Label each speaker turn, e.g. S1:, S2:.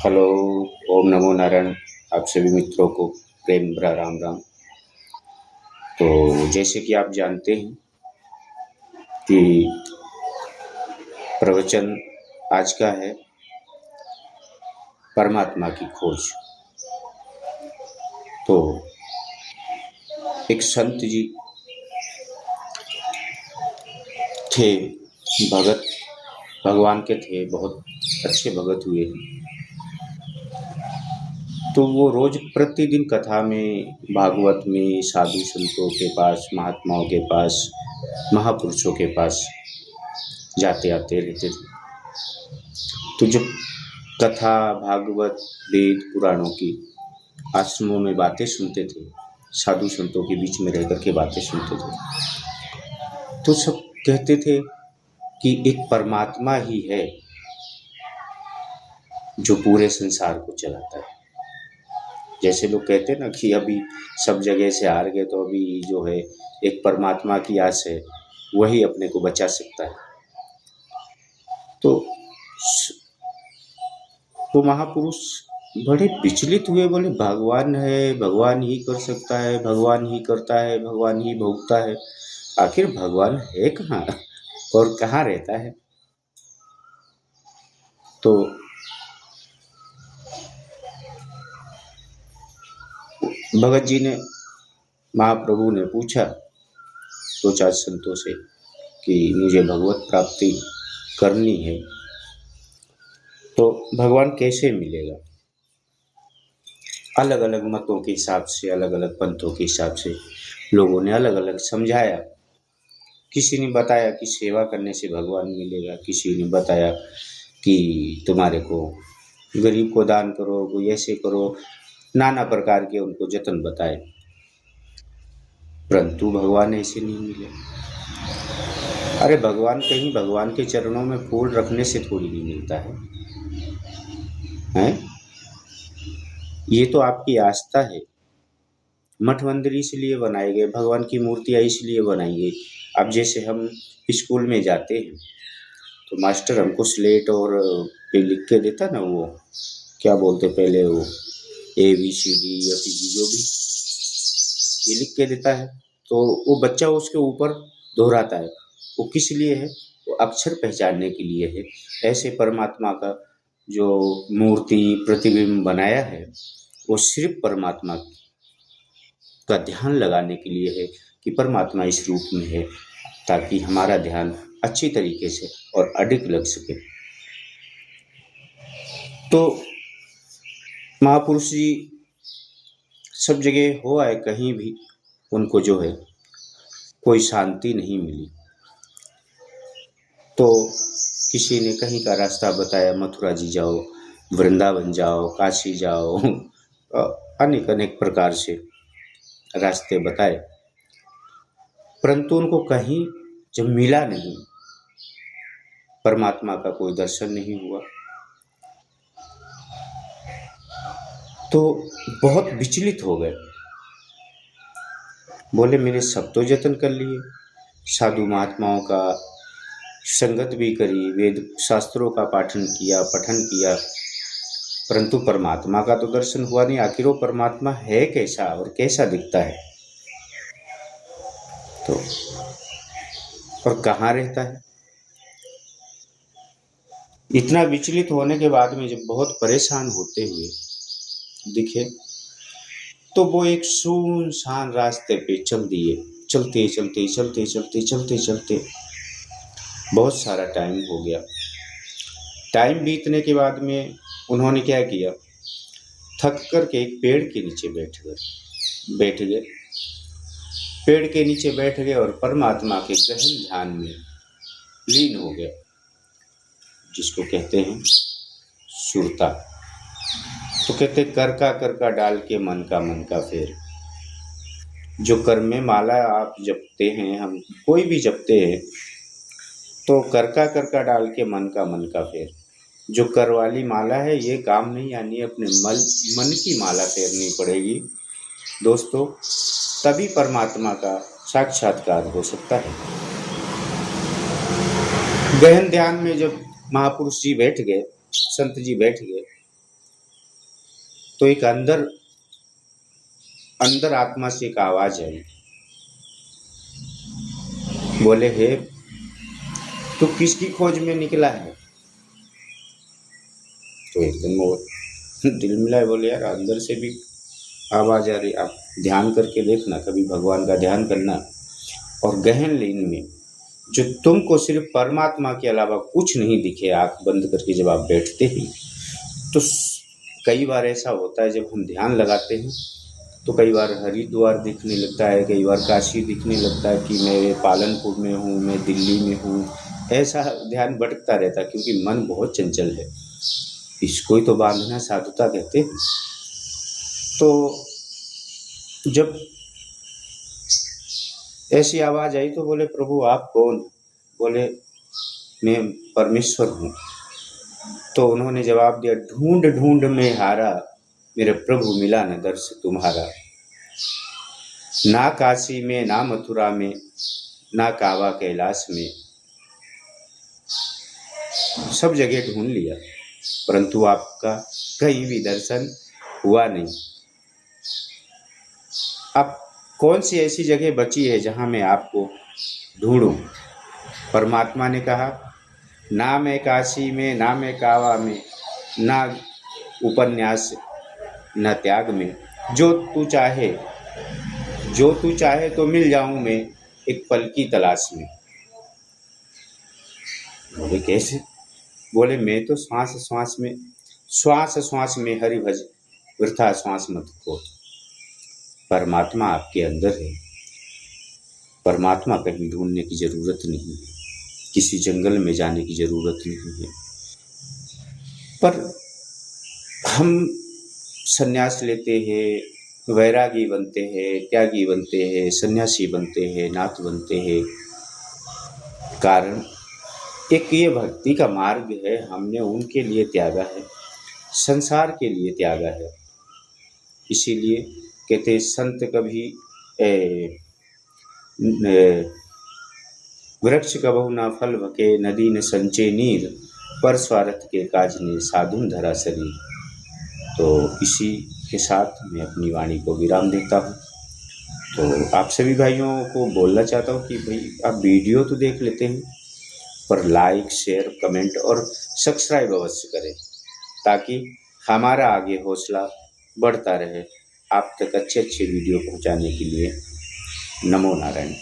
S1: Hello. ओम नमो नारायण। आप सभी मित्रों को प्रेम भरा राम राम। तो जैसे कि आप जानते हैं कि प्रवचन आज का है परमात्मा की खोज। तो एक संत जी थे, भगत, भगवान के थे, बहुत अच्छे भगत हुए हैं। तो वो रोज प्रतिदिन कथा में, भागवत में, साधु संतों के पास, महात्माओं के पास, महापुरुषों के पास जाते आते रहते थे। तो जब कथा, भागवत, वेद पुराणों की आश्रमों में बातें सुनते थे, साधु संतों के बीच में रह करके बातें सुनते थे, तो सब कहते थे कि एक परमात्मा ही है जो पूरे संसार को चलाता है। जैसे लोग कहते हैं ना कि अभी सब जगह से हार गए, तो अभी जो है एक परमात्मा की आस है, वही अपने को बचा सकता है। तो वो महापुरुष बड़े विचलित हुए, बोले भगवान है, भगवान ही कर सकता है, भगवान ही करता है, भगवान ही भोगता है। आखिर भगवान है कहाँ और कहाँ रहता है? तो भगत जी ने, महाप्रभु ने पूछा दो चार संतों से कि मुझे भगवत प्राप्ति करनी है, तो भगवान कैसे मिलेगा? अलग अलग मतों के हिसाब से, अलग अलग पंथों के हिसाब से लोगों ने अलग अलग समझाया। किसी ने बताया कि सेवा करने से भगवान मिलेगा, किसी ने बताया कि तुम्हारे को गरीब को दान करो, कोई ऐसे करो, नाना प्रकार के उनको जतन बताए, परंतु भगवान ऐसे नहीं मिले। अरे भगवान कहीं भगवान के चरणों में फूल रखने से थोड़ी नहीं मिलता है, हैं? ये तो आपकी आस्था है। मठ मंदिर इसलिए बनाए गए, भगवान की मूर्तियाँ इसलिए बनाई गई। अब जैसे हम स्कूल में जाते हैं तो मास्टर हमको स्लेट और पे लिख के देता ना, वो क्या बोलते पहले, वो ABCD जो भी ये लिख के देता है, तो वो बच्चा उसके ऊपर दोहराता है। वो किस लिए है? वो अक्षर पहचानने के लिए है। ऐसे परमात्मा का जो मूर्ति, प्रतिबिंब बनाया है, वो सिर्फ परमात्मा का ध्यान लगाने के लिए है कि परमात्मा इस रूप में है, ताकि हमारा ध्यान अच्छी तरीके से और अडिग लग सके। तो महापुरुष जी सब जगह हो आए, कहीं भी उनको जो है कोई शांति नहीं मिली। तो किसी ने कहीं का रास्ता बताया, मथुरा जी जाओ, वृंदावन जाओ, काशी जाओ, अनेक अनेक प्रकार से रास्ते बताए, परंतु उनको कहीं जब मिला नहीं, परमात्मा का कोई दर्शन नहीं हुआ, तो बहुत विचलित हो गए। बोले मैंने सब तो जतन कर लिए, साधु महात्माओं का संगत भी करी, वेद शास्त्रों का पठन किया, परंतु परमात्मा का तो दर्शन हुआ नहीं। आखिर वो परमात्मा है कैसा और कैसा दिखता है, तो और कहाँ रहता है? इतना विचलित होने के बाद में जब बहुत परेशान होते हुए दिखे, तो वो एक सुनसान रास्ते पे चल दिए। चलते चलते चलते चलते चलते चलते बहुत सारा टाइम हो गया। टाइम बीतने के बाद में उन्होंने क्या किया, थक कर के एक पेड़ के नीचे बैठ गए। पेड़ के नीचे बैठ गए और परमात्मा के गहन ध्यान में लीन हो गए, जिसको कहते हैं सुरता। तो कहते कर का डाल के मन का फेर। जो कर में माला आप जपते हैं, हम कोई भी जपते हैं, तो कर का डाल के मन का फेर। जो कर वाली माला है ये काम नहीं आनी, अपने मन की माला फेरनी पड़ेगी दोस्तों, तभी परमात्मा का साक्षात्कार हो सकता है। गहन ध्यान में जब महापुरुष जी बैठ गए, संत जी बैठ गए, तो एक अंदर अंदर आत्मा से एक आवाज आई, बोले हे तू किसकी खोज में निकला है? तो एकदम वो दिल मिलाए, बोले यार अंदर से भी आवाज आ रही। आप ध्यान करके देखना, कभी भगवान का ध्यान करना और गहन लीन में जो तुमको सिर्फ परमात्मा के अलावा कुछ नहीं दिखे, आंख बंद करके जब आप बैठते ही, तो कई बार ऐसा होता है जब हम ध्यान लगाते हैं तो कई बार हरिद्वार दिखने लगता है, कई बार काशी दिखने लगता है कि मैं पालनपुर में हूँ, मैं दिल्ली में हूँ। ऐसा ध्यान भटकता रहता है क्योंकि मन बहुत चंचल है। इसको ही तो बांधना साधुता कहते हैं। तो जब ऐसी आवाज आई तो बोले प्रभु आप कौन? बोले मैं परमेश्वर हूँ। तो उन्होंने जवाब दिया, ढूंढ ढूंढ में हारा, मेरे प्रभु मिला न दर्श तुम्हारा। ना काशी में, ना मथुरा में, ना कावा कैलाश में, सब जगह ढूंढ लिया परंतु आपका कहीं भी दर्शन हुआ नहीं। अब कौन सी ऐसी जगह बची है जहां मैं आपको ढूंढूं? परमात्मा ने कहा, ना मैं काशी में, ना मैं कावा में, ना उपन्यास, न त्याग में, जो तू चाहे, जो तू चाहे तो मिल जाऊं मैं एक पल की तलाश में। बोले कैसे? बोले मैं तो श्वास श्वास में हरि भज, वृथा श्वास मत खो। परमात्मा आपके अंदर है, परमात्मा कहीं ढूंढने की जरूरत नहीं है, किसी जंगल में जाने की जरूरत नहीं है। पर हम संन्यास लेते हैं, वैरागी बनते हैं, त्यागी बनते हैं, सन्यासी बनते हैं, नाथ बनते हैं। कारण एक ये भक्ति का मार्ग है, हमने उनके लिए त्यागा है, संसार के लिए त्यागा है। इसीलिए कहते संत कभी वृक्ष कबहु ना फल भके, नदी न संचे नीर, पर स्वार्थ के काज ने साधुन धरा शरीर। तो इसी के साथ मैं अपनी वाणी को विराम देता हूँ। तो आप सभी भाइयों को बोलना चाहता हूँ कि भाई आप वीडियो तो देख लेते हैं पर लाइक, शेयर, कमेंट और सब्सक्राइब अवश्य करें ताकि हमारा आगे हौसला बढ़ता रहे आप तक अच्छे अच्छे वीडियो पहुंचाने के लिए। नमो नारायण।